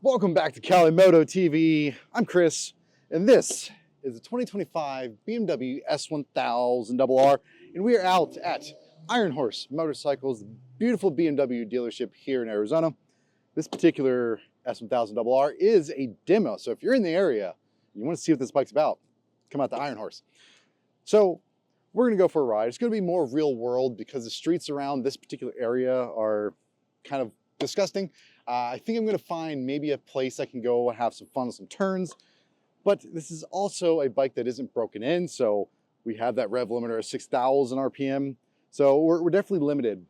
Welcome back to Cali Moto TV. I'm Chris, and this is the 2025 BMW S1000RR, and we are out at Iron Horse Motorcycles, the beautiful BMW dealership here in Arizona. This particular S1000RR is a demo, so if you're in the area, you want to see what this bike's about, come out to Iron Horse. So we're going to go for a ride. It's going to be more real world because the streets around this particular area are kind of disgusting. I think I'm going to find maybe a place I can go and have some fun with some turns, but this is also a bike that isn't broken in, so we have that rev limiter of 6,000 RPM, so we're definitely limited.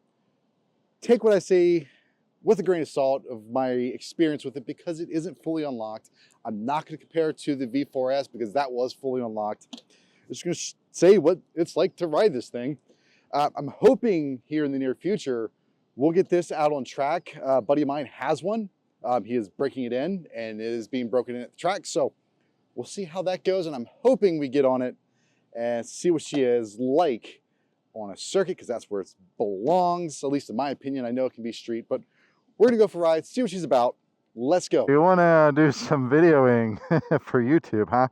Take what I say with a grain of salt of my experience with it because it isn't fully unlocked. I'm not going to compare it to the V4S because that was fully unlocked. I'm just going to say what it's like to ride this thing. I'm hoping here in the near future we'll get this out on track. A buddy of mine has one. He is breaking it in and it is being broken in at the track. So we'll see how that goes. And I'm hoping we get on it and see what she is like on a circuit because that's where it belongs. At least in my opinion. I know it can be street, but we're going to go for a ride, see what she's about. Let's go. You want to do some videoing for YouTube, huh?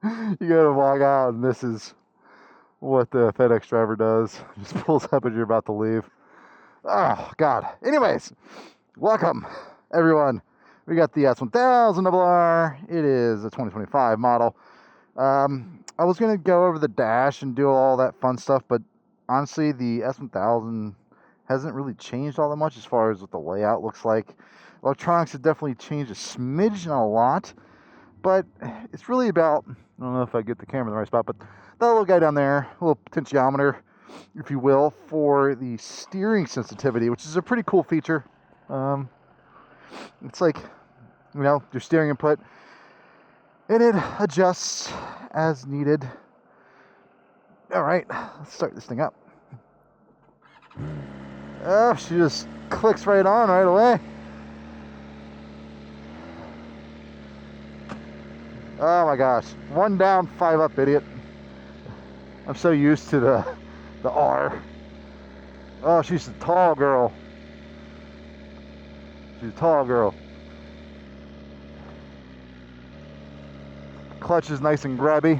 You got to log out and this is what the FedEx driver does. Just pulls up as you're about to leave. Oh, God. Anyways, welcome, everyone. We got the S1000RR. It is a 2025 model. I was going to go over the dash and do all that fun stuff, but honestly, the S1000 hasn't really changed all that much as far as what the layout looks like. Electronics have definitely changed a smidge, not a lot, but it's really about, I don't know if I get the camera in the right spot, but that little guy down there, a little potentiometer, if you will, for the steering sensitivity, which is a pretty cool feature. It's like, you know, your steering input, and it adjusts as needed. All right, let's start this thing up. Oh, she just clicks right on right away. Oh my gosh, 1 down, 5 up, idiot. I'm so used to the R. Oh, she's a tall girl. She's a tall girl. Clutch is nice and grabby.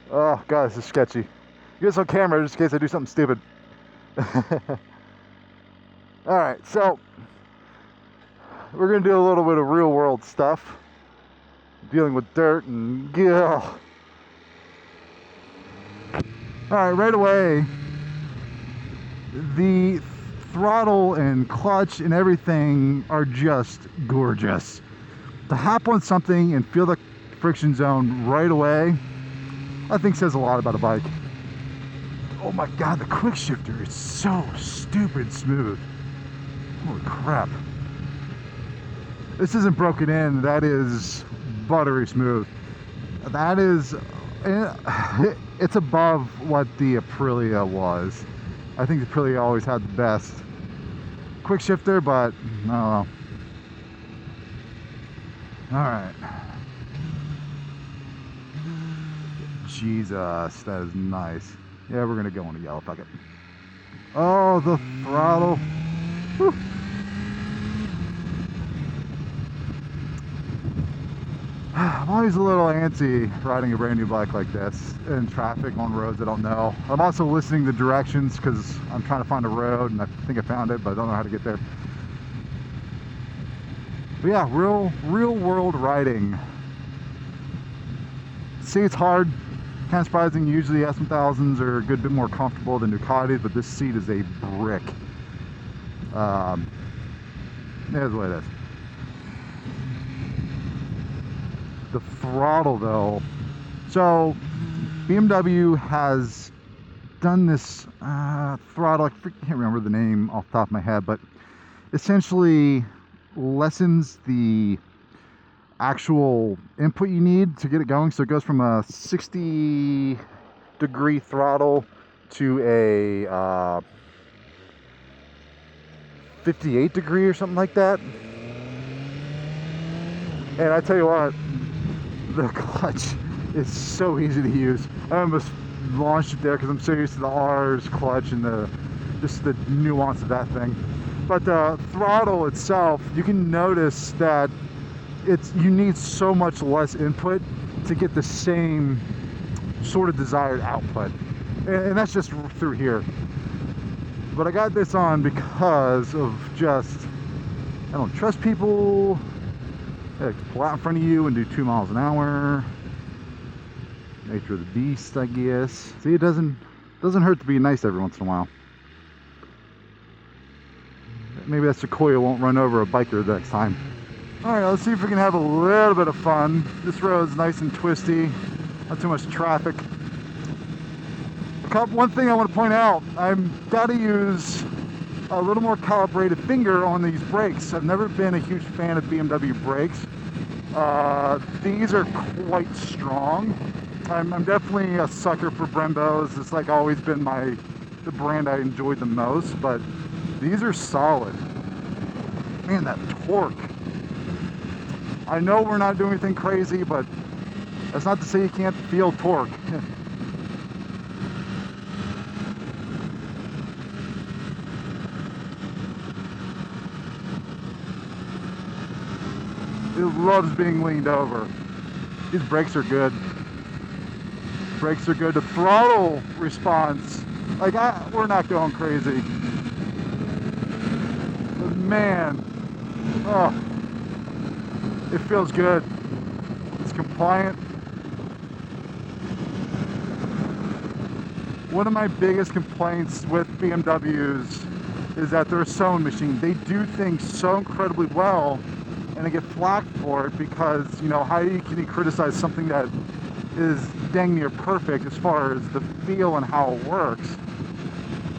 Oh God, this is sketchy. Get this on camera just in case I do something stupid. Alright, so we're going to do a little bit of real world stuff. Dealing with dirt and ugh. Alright, right away, the throttle and clutch and everything are just gorgeous. To hop on something and feel the friction zone right away, I think says a lot about a bike. Oh my God, the quick shifter is so stupid smooth. Holy crap. This isn't broken in, that is buttery smooth. That is, it's above what the Aprilia was. I think the Aprilia always had the best quick shifter, but I don't know. Alright. Jesus, that is nice. Yeah, we're gonna go on a yellow, fuck it. Oh, the throttle. Whew. I'm always a little antsy riding a brand new bike like this in traffic on roads I don't know. I'm also listening to directions because I'm trying to find a road and I think I found it, but I don't know how to get there. But yeah, real world riding. See, it's hard. Kind of surprising. Usually S1000s are a good bit more comfortable than Ducatis, but this seat is a brick. Here's what it is. The throttle though, so BMW has done this throttle, I can't remember the name off the top of my head, but essentially lessens the actual input you need to get it going. So it goes from a 60-degree throttle to a 58 degree or something like that. And I tell you what, the clutch is so easy to use. I almost launched it there because I'm so used to the R's clutch and just the nuance of that thing. But the throttle itself, you can notice that you need so much less input to get the same sort of desired output, and that's just through here. But I got this on because of just, I don't trust people. They pull out in front of you and do 2 miles an hour. Nature of the beast, I guess. See, it doesn't hurt to be nice every once in a while. Maybe that Sequoia won't run over a biker the next time. All right, let's see if we can have a little bit of fun. This road's nice and twisty, not too much traffic. One thing I want to point out, I've got to use a little more calibrated finger on these brakes. I've never been a huge fan of BMW brakes. These are quite strong. I'm definitely a sucker for Brembos. It's like always been the brand I enjoyed the most, but these are solid. Man, that torque. I know we're not doing anything crazy, but that's not to say you can't feel torque. It loves being leaned over. These brakes are good. Brakes are good. The throttle response, like we're not going crazy. But man, oh, it feels good. It's compliant. One of my biggest complaints with BMWs is that they're a sewing machine. They do things so incredibly well, and they get flack for it because, you know, how can you criticize something that is dang near perfect as far as the feel and how it works?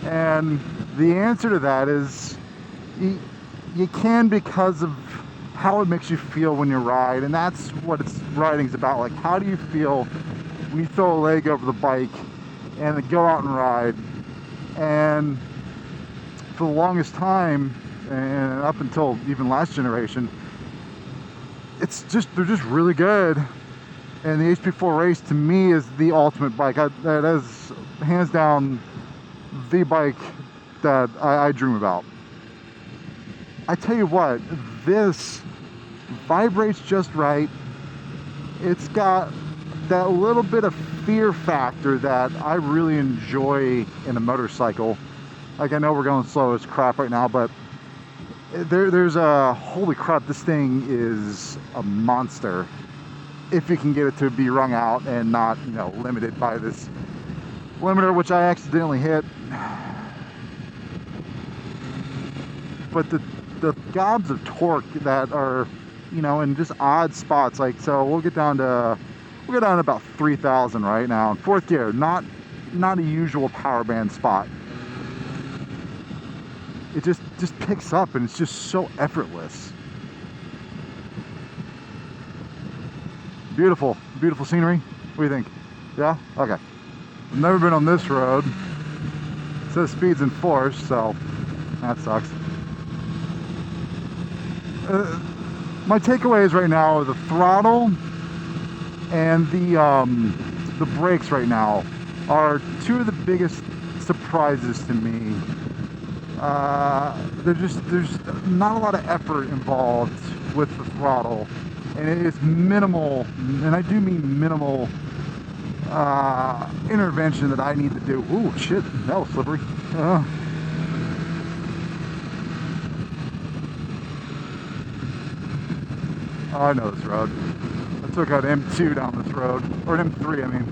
And the answer to that is you can, because of how it makes you feel when you ride, and that's what riding's about. Like, how do you feel when you throw a leg over the bike and then go out and ride? And for the longest time, and up until even last generation, they're just really good. And the HP4 Race to me is the ultimate bike. That is hands down the bike that I dream about. I tell you what, this vibrates just right. It's got that little bit of fear factor that I really enjoy in a motorcycle. Like, I know we're going slow as crap right now, but there's a, holy crap, this thing is a monster. If you can get it to be wrung out and not, you know, limited by this limiter, which I accidentally hit. But the gobs of torque that are, you know, in just odd spots, like, so we'll get down to about 3,000 right now in fourth gear. Not a usual power band spot. It just picks up, and it's just so effortless. Beautiful scenery. What do you think? Yeah? Okay. I've never been on this road. It says speed's enforced, so that sucks. My takeaways right now are the throttle and the brakes right now are two of the biggest surprises to me. There's not a lot of effort involved with the throttle, and it is minimal, and I do mean minimal intervention that I need to do. Ooh, shit, that was slippery. Oh, I know this road. I took out M2 down this road, or an M3, I mean.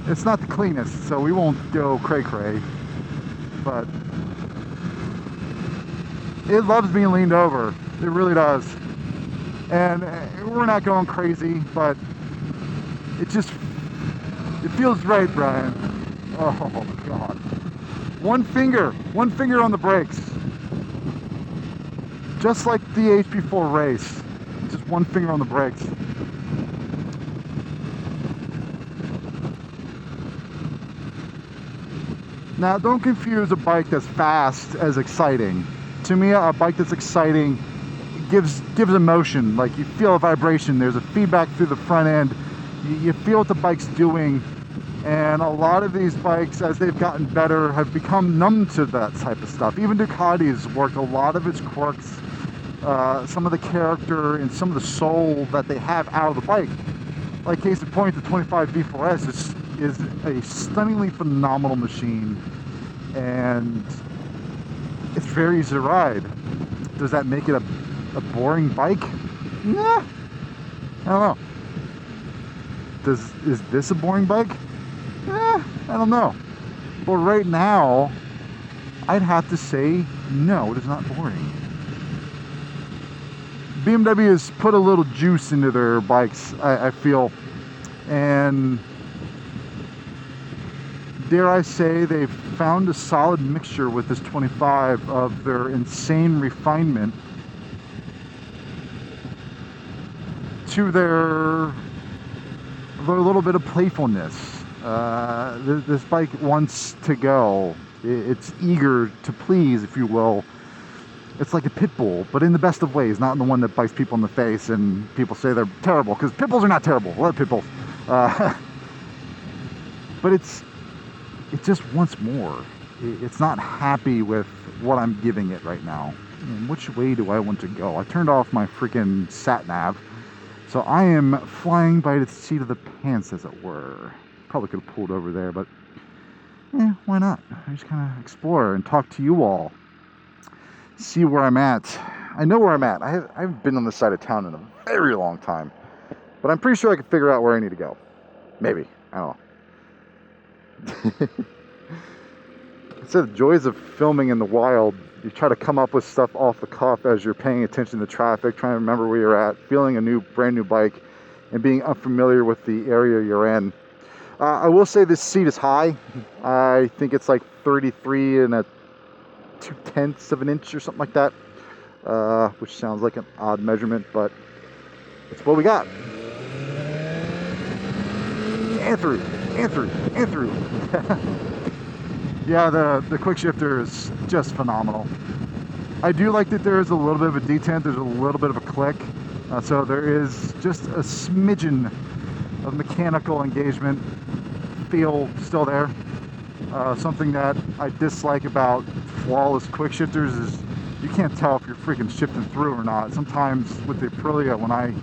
It's not the cleanest, so we won't go cray-cray, but it loves being leaned over. It really does. And we're not going crazy, but it feels right, Brian. Oh, God. One finger on the brakes. Just like the HP4 Race. Just one finger on the brakes. Now, don't confuse a bike that's fast as exciting. To me, a bike that's exciting gives emotion. Like, you feel a vibration. There's a feedback through the front end. You feel what the bike's doing, And a lot of these bikes, as they've gotten better, have become numb to that type of stuff. Even Ducati's worked a lot of its quirks, some of the character and some of the soul that they have out of the bike. Like case in point, the 25 V4S is a stunningly phenomenal machine, and it's very easy to ride. Does that make it a boring bike? Nah, I don't know. Is this a boring bike? I don't know. But right now, I'd have to say no, it is not boring. BMW has put a little juice into their bikes, I feel, and dare I say they've found a solid mixture with this 25 of their insane refinement to their little bit of playfulness. This bike wants to go. It's eager to please, if you will. It's like a pit bull, but in the best of ways, not in the one that bites people in the face and people say they're terrible, because pit bulls are not terrible. I love pit bulls. But it just wants more. It's not happy with what I'm giving it right now. And which way do I want to go? I turned off my freaking sat nav, so I am flying by the seat of the pants, as it were. Probably could have pulled over there, but why not? I just kind of explore and talk to you all, see where I'm at. I know where I'm at. I haven't been on this side of town in a very long time, but I'm pretty sure I can figure out where I need to go. Maybe. I don't know. It said the joys of filming in the wild. You try to come up with stuff off the cuff as you're paying attention to traffic, trying to remember where you're at, feeling a brand new bike, and being unfamiliar with the area you're in. I will say this seat is high. I think it's like 33 and a 2/10 of an inch or something like that, which sounds like an odd measurement, but it's what we got. And through. Yeah, the quick shifter is just phenomenal. I do like that there is a little bit of a detent, there's a little bit of a click, so there is just a smidgen of mechanical engagement feel still there. Something that I dislike about flawless quick shifters is you can't tell if you're freaking shifting through or not. Sometimes with the Aprilia, when I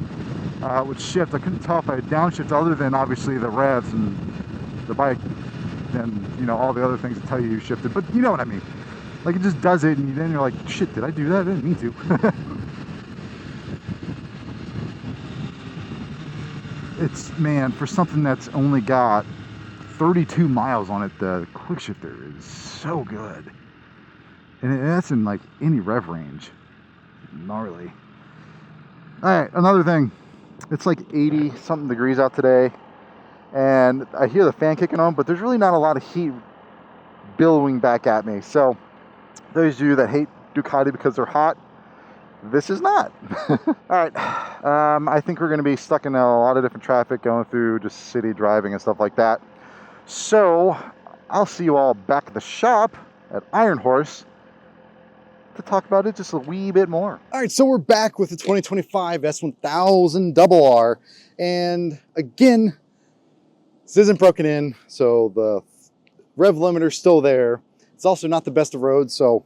would shift, I couldn't tell if I had downshift, other than obviously the revs and the bike and, you know, all the other things that tell you shifted, but you know what I mean. Like, it just does it, and then you're like, shit, did I do that? I didn't mean to. It's, man, for something that's only got 32 miles on it, the quick shifter is so good. And that's in like any rev range. Gnarly. Alright, another thing. It's like 80 something degrees out today, and I hear the fan kicking on, but there's really not a lot of heat billowing back at me. So those of you that hate Ducati because they're hot, this is not. Alright, I think we're going to be stuck in a lot of different traffic going through just city driving and stuff like that. So I'll see you all back at the shop at Iron Horse to talk about it just a wee bit more. All right, so we're back with the 2025 S1000RR, and again, this isn't broken in, so the rev limiter's still there. It's also not the best of roads, so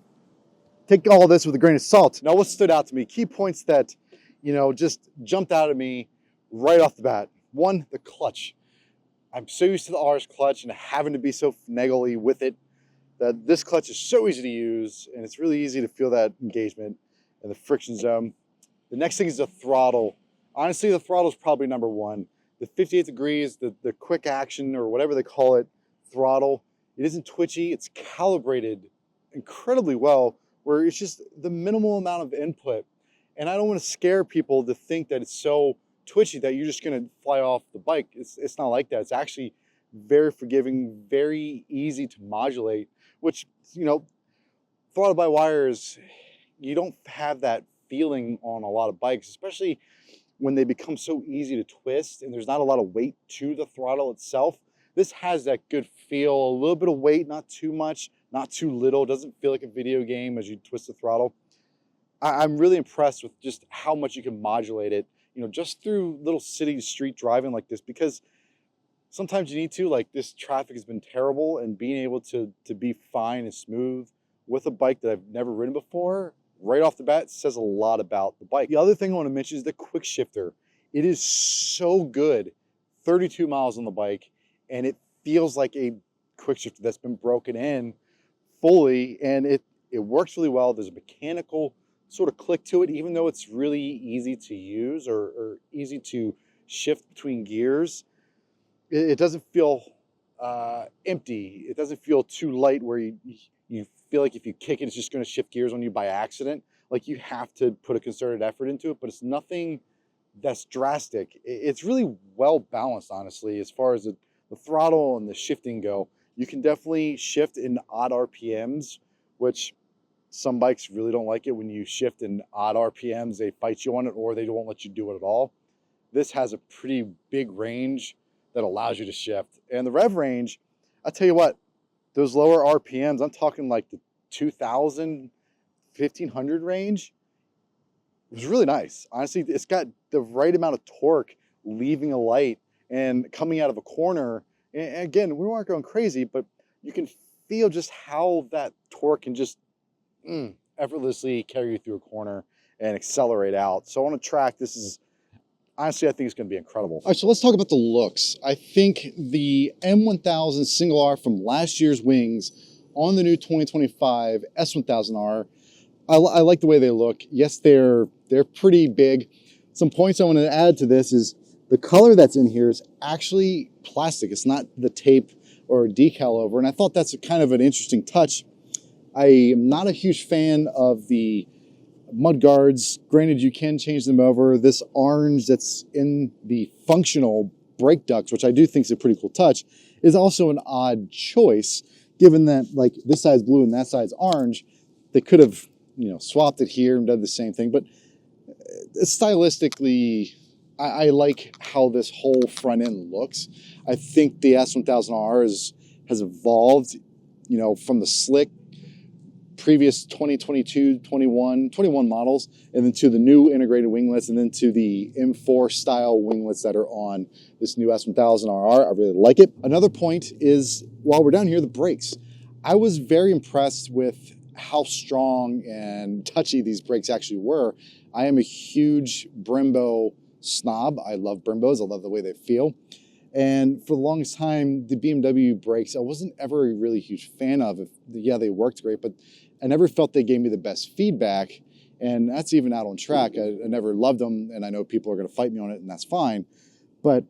take all this with a grain of salt. Now, what stood out to me, key points that, you know, just jumped out at me right off the bat. One, the clutch. I'm so used to the RS clutch and having to be so finagly with it, that this clutch is so easy to use, and it's really easy to feel that engagement and the friction zone. The next thing is the throttle. Honestly, the throttle is probably number one. The 58 degrees, the quick action, or whatever they call it, throttle, it isn't twitchy, it's calibrated incredibly well, where it's just the minimal amount of input. And I don't want to scare people to think that it's so twitchy that you're just going to fly off the bike. It's not like that. It's actually very forgiving, very easy to modulate, which, you know, throttle by wire is, you don't have that feeling on a lot of bikes, especially when they become so easy to twist and there's not a lot of weight to the throttle itself. This has that good feel, a little bit of weight, not too much, not too little. It doesn't feel like a video game as you twist the throttle. I'm really impressed with just how much you can modulate it, you know, just through little city street driving like this, because sometimes you need to, like this traffic has been terrible, and being able to be fine and smooth with a bike that I've never ridden before, right off the bat, says a lot about the bike. The other thing I want to mention is the quick shifter. It is so good, 32 miles on the bike, and it feels like a quick shifter that's been broken in fully, and it works really well. There's a mechanical sort of click to it, even though it's really easy to use or easy to shift between gears. It doesn't feel empty. It doesn't feel too light where you feel like if you kick it, it's just going to shift gears on you by accident. Like you have to put a concerted effort into it, but it's nothing that's drastic. It's really well balanced, honestly, as far as the throttle and the shifting go. You can definitely shift in odd RPMs, which some bikes really don't like it when you shift in odd RPMs. They fight you on it, or they won't let you do it at all. This has a pretty big range that allows you to shift. And the rev range, I tell you what, those lower RPMs, I'm talking like the 2000, 1500 range, it was really nice. Honestly, it's got the right amount of torque leaving a light and coming out of a corner. And again, we weren't going crazy, but you can feel just how that torque can just effortlessly carry you through a corner and accelerate out. So on a track, this is, honestly, I think it's going to be incredible. All right, so let's talk about the looks. I think the M1000 single R from last year's wings on the new 2025 S1000R, I like the way they look. Yes, they're pretty big. Some points I want to add to this is the color that's in here is actually plastic. It's not the tape or decal over, and I thought that's kind of an interesting touch. I am not a huge fan of the mud guards. Granted, you can change them over. This orange that's in the functional brake ducts, which I do think is a pretty cool touch, is also an odd choice, given that like this side's blue and that side's orange. They could have, swapped it here and done the same thing, but stylistically, I like how this whole front end looks. I think the S1000R has evolved, from the slick previous 2022, 21 models, and then to the new integrated winglets, and then to the M4 style winglets that are on this new S1000RR. I really like it. Another point is, while we're down here, the brakes. I was very impressed with how strong and touchy these brakes actually were. I am a huge Brembo snob. I love Brembos. I love the way they feel. And for the longest time, the BMW brakes, I wasn't ever a really huge fan of. Yeah, they worked great, but I never felt they gave me the best feedback. And that's even out on track. I never loved them, and I know people are going to fight me on it, and that's fine. But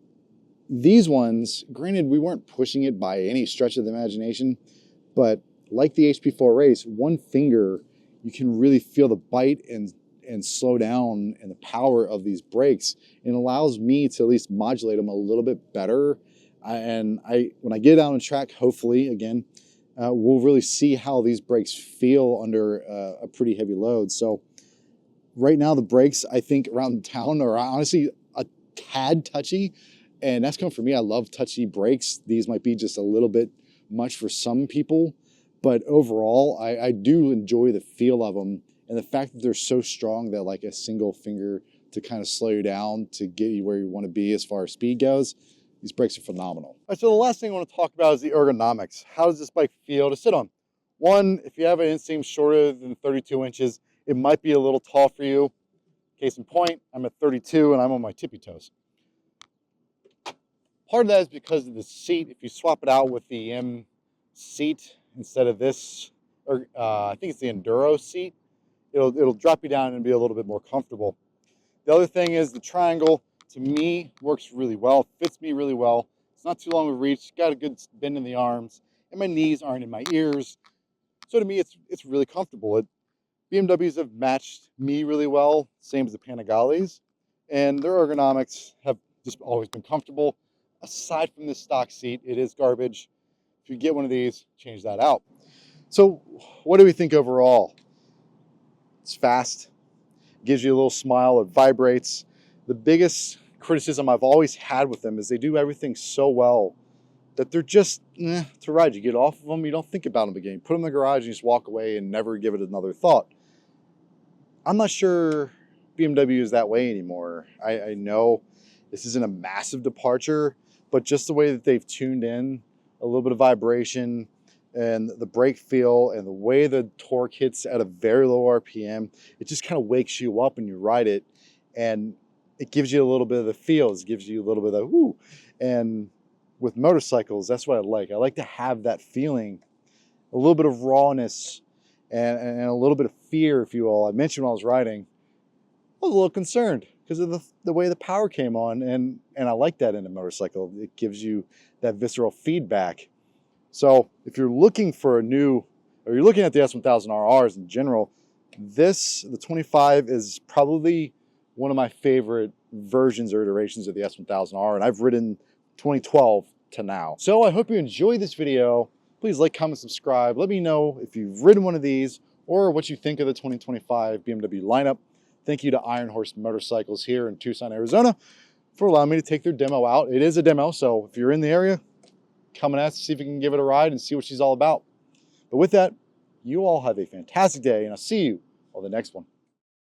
these ones, granted, we weren't pushing it by any stretch of the imagination, but like the HP4 Race, one finger, you can really feel the bite and slow down and the power of these brakes, and allows me to at least modulate them a little bit better. When I get out on track, hopefully, again, we'll really see how these brakes feel under a pretty heavy load. So right now, the brakes, I think, around town are honestly a tad touchy, and that's coming from me. I love touchy brakes. These might be just a little bit much for some people, but overall, I do enjoy the feel of them. And the fact that they're so strong that like a single finger to kind of slow you down to get you where you want to be as far as speed goes, these brakes are phenomenal. All right, so the last thing I want to talk about is the ergonomics. How does this bike feel to sit on? One, if you have an inseam shorter than 32 inches, it might be a little tall for you. Case in point, I'm at 32 and I'm on my tippy toes. Part of that is because of the seat. If you swap it out with the M seat instead of this, or I think it's the Enduro seat, it'll drop you down and be a little bit more comfortable. The other thing is the triangle, to me, works really well, fits me really well. It's not too long of a reach, got a good bend in the arms, and my knees aren't in my ears. So to me, it's really comfortable. BMWs have matched me really well, same as the Panigales, and their ergonomics have just always been comfortable. Aside from this stock seat, it is garbage. If you get one of these, change that out. So what do we think overall? It's fast, gives you a little smile, it vibrates. The biggest criticism I've always had with them is they do everything so well that they're just to ride. You get off of them, you don't think about them again. Put them in the garage and you just walk away and never give it another thought. I'm not sure BMW is that way anymore. I know this isn't a massive departure, but just the way that they've tuned in a little bit of vibration and the brake feel and the way the torque hits at a very low RPM, it just kind of wakes you up when you ride it, and it gives you a little bit of the feels, it gives you a little bit of the whoo. And with motorcycles, that's what I like. I like to have that feeling, a little bit of rawness and a little bit of fear, if you will. I mentioned when I was riding, I was a little concerned because of the way the power came on, and I like that in a motorcycle. It gives you that visceral feedback. So if you're looking for a new, or you're looking at the S1000RRs in general, the 25 is probably one of my favorite versions or iterations of the S1000R, and I've ridden 2012 to now. So I hope you enjoyed this video. Please like, comment, subscribe. Let me know if you've ridden one of these or what you think of the 2025 BMW lineup. Thank you to Iron Horse Motorcycles here in Tucson, Arizona, for allowing me to take their demo out. It is a demo, so if you're in the area, come and ask to see if you can give it a ride and see what she's all about. But with that, you all have a fantastic day, and I'll see you on the next one.